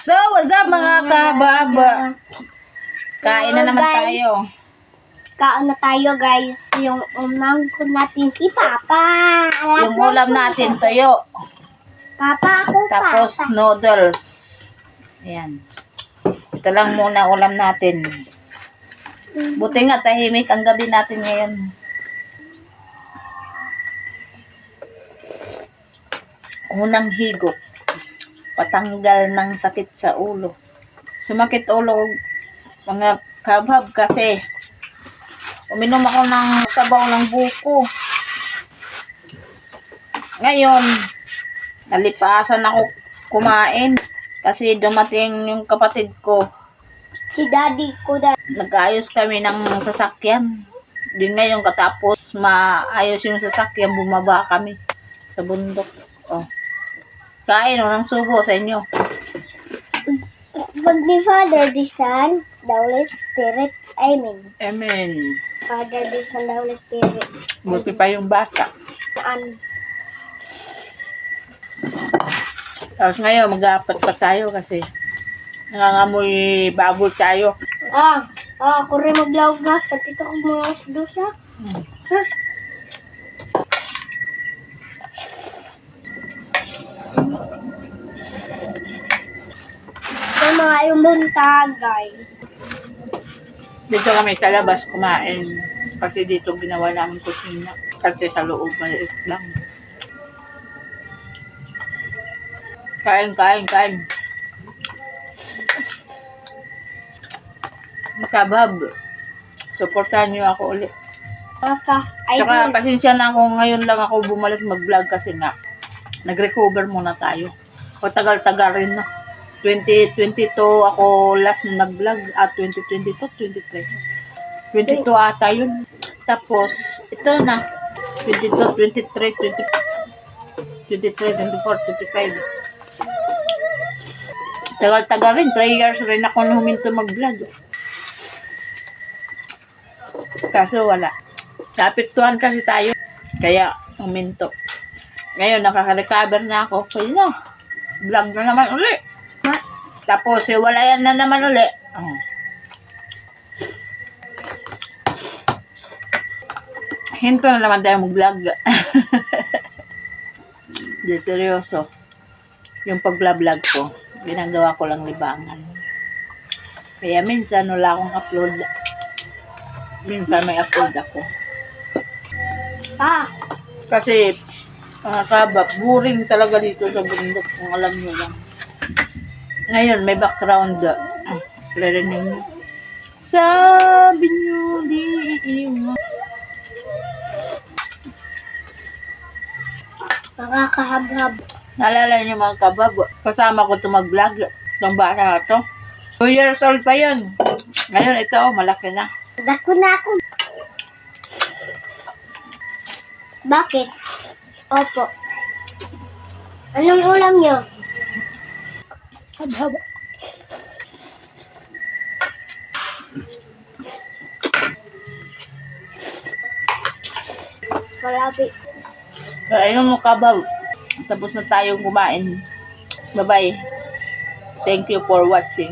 So, what's up mga kababa? Kain na naman tayo. Kain na tayo guys. Yung ulam ko natin si Papa. Yung ulam natin tuyo. Papa ako Tapos Papa. noodles. Ayan. Ito lang muna ulam natin. Buti nga tahimik ang gabi natin ngayon. Unang higop. Patanggal ng sakit sa ulo. Sumakit ulo mga kabab kasi uminom ako ng sabaw ng buko. Ngayon, nalipasan ako kumain kasi dumating yung kapatid ko. Si daddy ko da. Nag-ayos kami ng sasakyan. Din ngayon katapos maayos yung sasakyan, bumaba kami sa bundok. Oh. Kain ng sugo sa inyo. Pag the Father, the Son, the Holy Spirit. Amen. Amen. Father, the Son, the Holy Spirit. Buti pa yung bata. Tapos ngayon, mag-aapat pa tayo kasi nangangamoy baboy tayo. Ako rin mag-vlog na. Sa tito ko mga dosa. Ito mga yung buntag, guys. Dito kami sa labas kumain. Kasi dito ginawa namin kusina. Kasi sa loob maliit lang. Kain. Kabab. Supportahan niyo ako ulit. Tsaka pasensya na ako ngayon lang ako bumalik mag-vlog kasi nga nag-recover muna tayo. O tagal-tagal rin na. 2022 ako last na nag-vlog at 2022, 23. 22 ata yun. Tapos ito na 22, 23, 24, 25. Tagal-tagal rin. 3 years rin ako huminto mag-vlog. Kaso wala. Naapektuhan kasi tayo. Kaya huminto. Ngayon nakaka-recover na ako. Kaya na. Vlog na naman uli. Tapos walayan na naman uli. Hinto na naman tayo mag-vlog. Di seryoso. Yung pag-vlog ko, ginagawa ko lang libangan. Kaya minsan wala akong upload. Minsan may upload ako. Kasi mga kabab, boring talaga dito sa bundok kung alam nyo lang. Ngayon may background. Narinig nyo. Sabi nyo di iiwan. Mga kahab-hab. Naalala niyo mga kabab, kasama ko ito mag-vlog. Itong bata na ito. 2 years old pa yun. Ngayon ito, malaki na. Dako na ako. Bakit? Opo. Anong ulam nyo? Haba. Malabi. Ayun mo kabab. Tapos na tayong kumain. Bye-bye. Thank you for watching.